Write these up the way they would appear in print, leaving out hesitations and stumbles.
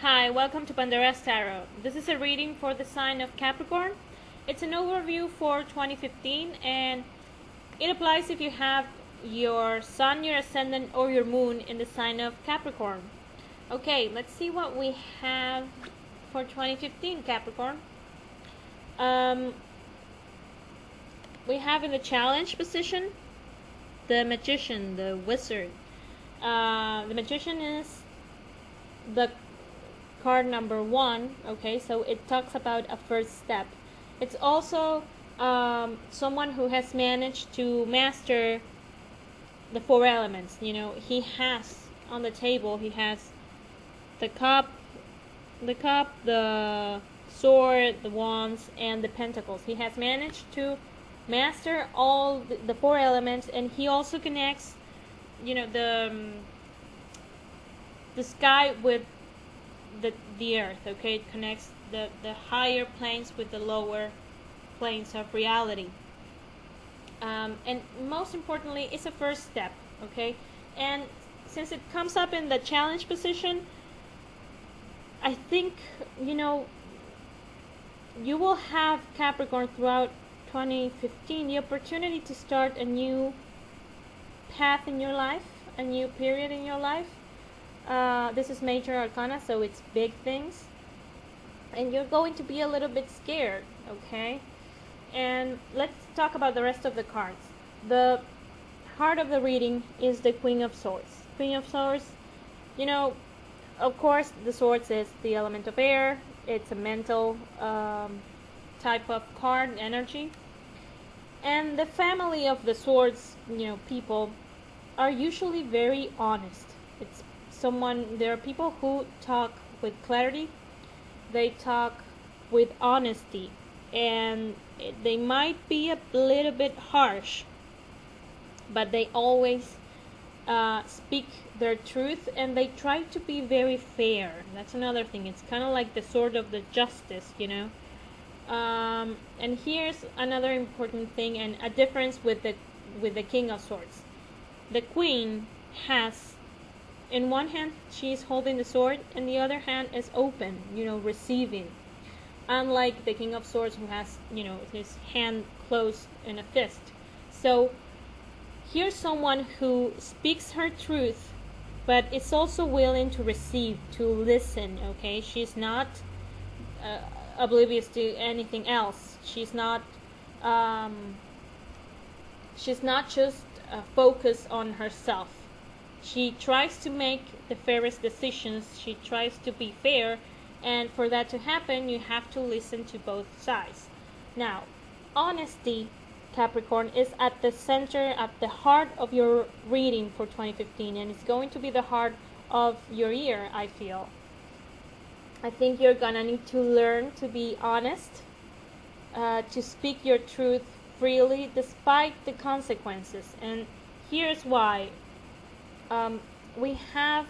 Hi, welcome to Pandora's Tarot. This is a reading for the sign of Capricorn. It's an overview for 2015 and it applies if you have your sun, your ascendant, or your moon in the sign of Capricorn. Okay, let's see what we have for 2015 Capricorn. We have in the challenge position the Magician, the Wizard. The Magician is the card number 1. Okay, so it talks about a first step. It's also someone who has managed to master the 4 elements. You know, he has on the table, he has the cup, the sword, the wands, and the pentacles. He has managed to master all the 4 elements, and he also connects, you know, the sky with the earth. Okay, it connects the higher planes with the lower planes of reality. And most importantly, it's a first step. Okay, and since it comes up in the challenge position, I think, you know, you will have, Capricorn, throughout 2015 the opportunity to start a new path in your life, a new period in your life. This is major arcana, so it's big things, and you're going to be a little bit scared. Okay, and let's talk about the rest of the cards. The heart of the reading is the Queen of Swords. Queen of Swords, you know, of course the swords is the element of air. It's a mental type of card energy, and the family of the swords, you know, people are usually very honest. It's there are people who talk with clarity, they talk with honesty, and they might be a little bit harsh, but they always speak their truth, and they try to be very fair. That's another thing. It's kind of like the sword of the justice, you know. And here's another important thing, and a difference with the King of Swords. The Queen has, in one hand she's holding the sword, and the other hand is open, you know, receiving. Unlike the King of Swords, who has, you know, his hand closed in a fist. So here's someone who speaks her truth, but is also willing to receive, to listen. Okay, she's not oblivious to anything else. She's not just focused on herself. She tries to make the fairest decisions. She tries to be fair, and for that to happen, you have to listen to both sides. Now, honesty, Capricorn, is at the center, at the heart of your reading for 2015, and it's going to be the heart of your year, I feel. I think you're gonna need to learn to be honest, to speak your truth freely despite the consequences. And here's why. We have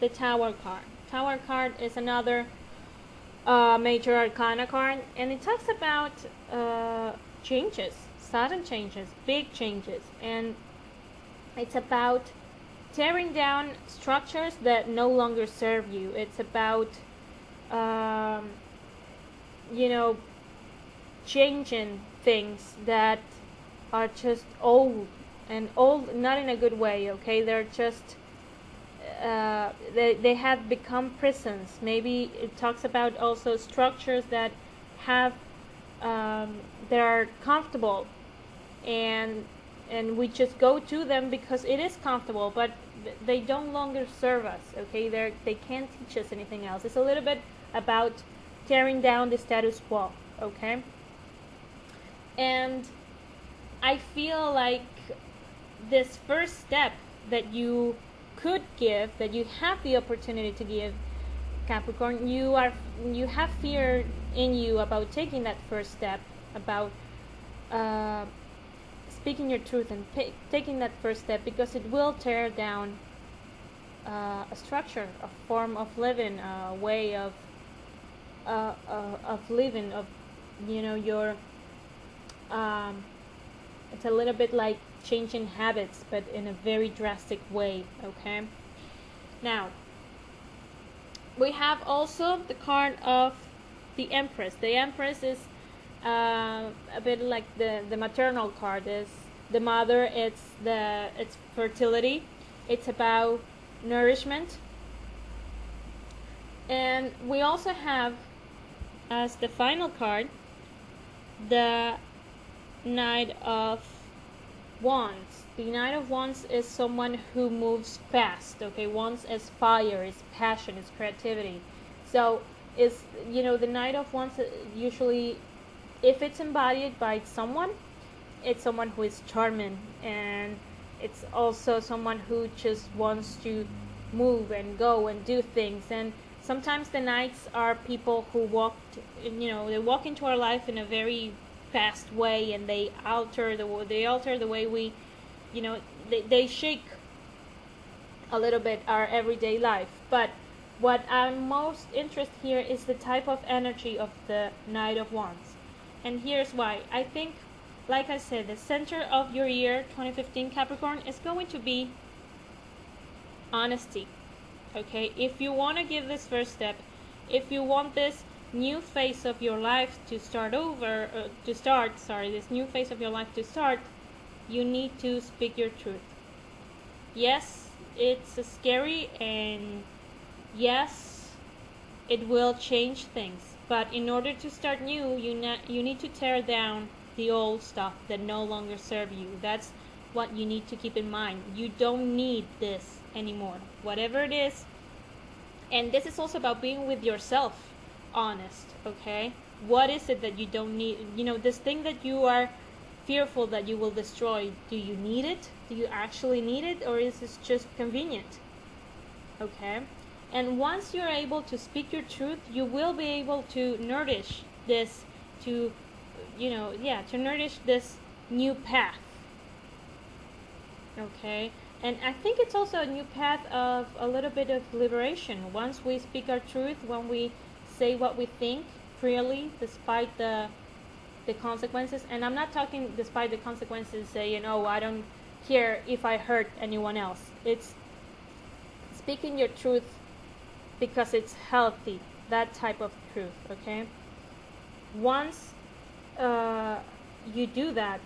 the Tower card. Tower card is another major arcana card, and it talks about changes, sudden changes, big changes, and it's about tearing down structures that no longer serve you. It's about you know, changing things that are just old, and old not in a good way. Okay, they're just they have become prisons. Maybe it talks about also structures that have that are comfortable, and we just go to them because it is comfortable, but they don't longer serve us. Okay, they can't teach us anything else. It's a little bit about tearing down the status quo. Okay, and I feel like this first step that you could give, that you have the opportunity to give, Capricorn, you have fear in you about taking that first step, about speaking your truth and taking that first step, because it will tear down a structure, a form of living, a way of living, of, you know, your it's a little bit like changing habits, but in a very drastic way. Okay, now We have also the card of the Empress. The Empress is a bit like the maternal card. Is the mother. It's fertility. It's about nourishment. And we also have as the final card the Knight of Wands. The Knight of Wands is someone who moves fast. Okay, Wands is fire, is passion, is creativity. So is, you know, the Knight of Wands usually, if it's embodied by someone, it's someone who is charming, and it's also someone who just wants to move and go and do things. And sometimes the knights are people who they walk into our life in a very fast way, and they alter the way we, they shake a little bit our everyday life. But what I'm most interested here is the type of energy of the Knight of Wands. And here's why. I think, like I said, the center of your year 2015 Capricorn is going to be honesty. Okay, if you want to give this first step, if you want this new phase of your life to start this new phase of your life to start, you need to speak your truth. Yes, it's scary, and yes, it will change things. But in order to start new, you need to tear down the old stuff that no longer serve you. That's what you need to keep in mind. You don't need this anymore, whatever it is. And this is also about being with yourself honest. Okay, what is it that you don't need? This thing that you are fearful that you will destroy, do you need it? Do you actually need it, or is this just convenient? Okay, and once you're able to speak your truth, you will be able to nourish this, to nourish this new path. Okay, and I think it's also a new path of a little bit of liberation. Once we speak our truth, when we say what we think freely, despite the consequences. And I'm not talking despite the consequences, saying, oh, I don't care if I hurt anyone else. It's speaking your truth because it's healthy, that type of truth. Okay, once you do that,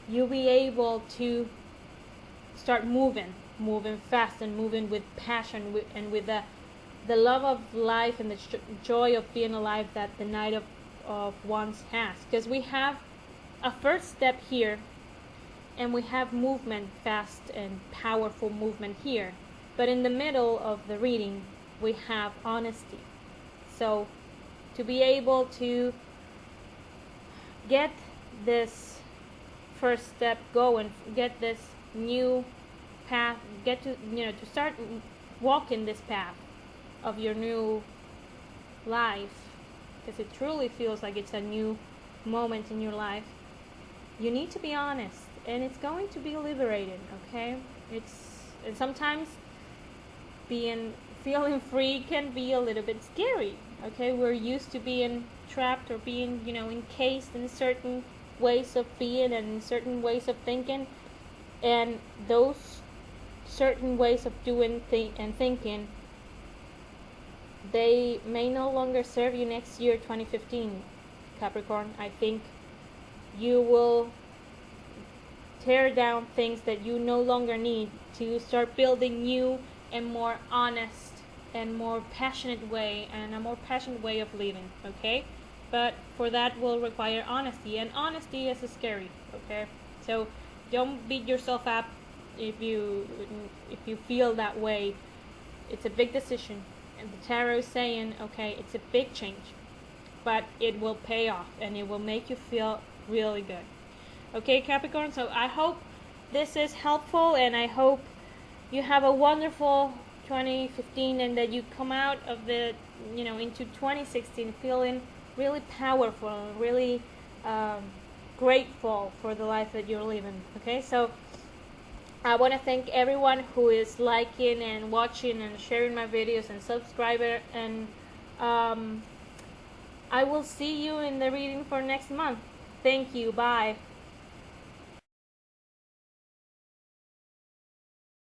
you'll be able to start moving fast, and moving with passion, and with the love of life and the joy of being alive that the Knight of Wands has. Because we have a first step here, and we have movement, fast and powerful movement here. But in the middle of the reading, we have honesty. So to be able to get this first step going, get this new path, to start walking this path of your new life, because it truly feels like it's a new moment in your life, you need to be honest, and it's going to be liberating. Okay, and sometimes feeling free can be a little bit scary. Okay, we're used to being trapped, or being encased in certain ways of being and in certain ways of thinking, and those certain ways of doing and thinking, they may no longer serve you next year, 2015 Capricorn. I think you will tear down things that you no longer need to start building new and more honest and more passionate way, and a more passionate way of living. Okay, but for that will require honesty, and honesty is scary. Okay, so don't beat yourself up if you feel that way. It's a big decision, and the tarot is saying, okay, it's a big change, but it will pay off, and it will make you feel really good. Okay, Capricorn, so I hope this is helpful, and I hope you have a wonderful 2015, and that you come out of into 2016 feeling really powerful, really grateful for the life that you're living. Okay, so I want to thank everyone who is liking and watching and sharing my videos and subscriber, and I will see you in the reading for next month. Thank you. Bye.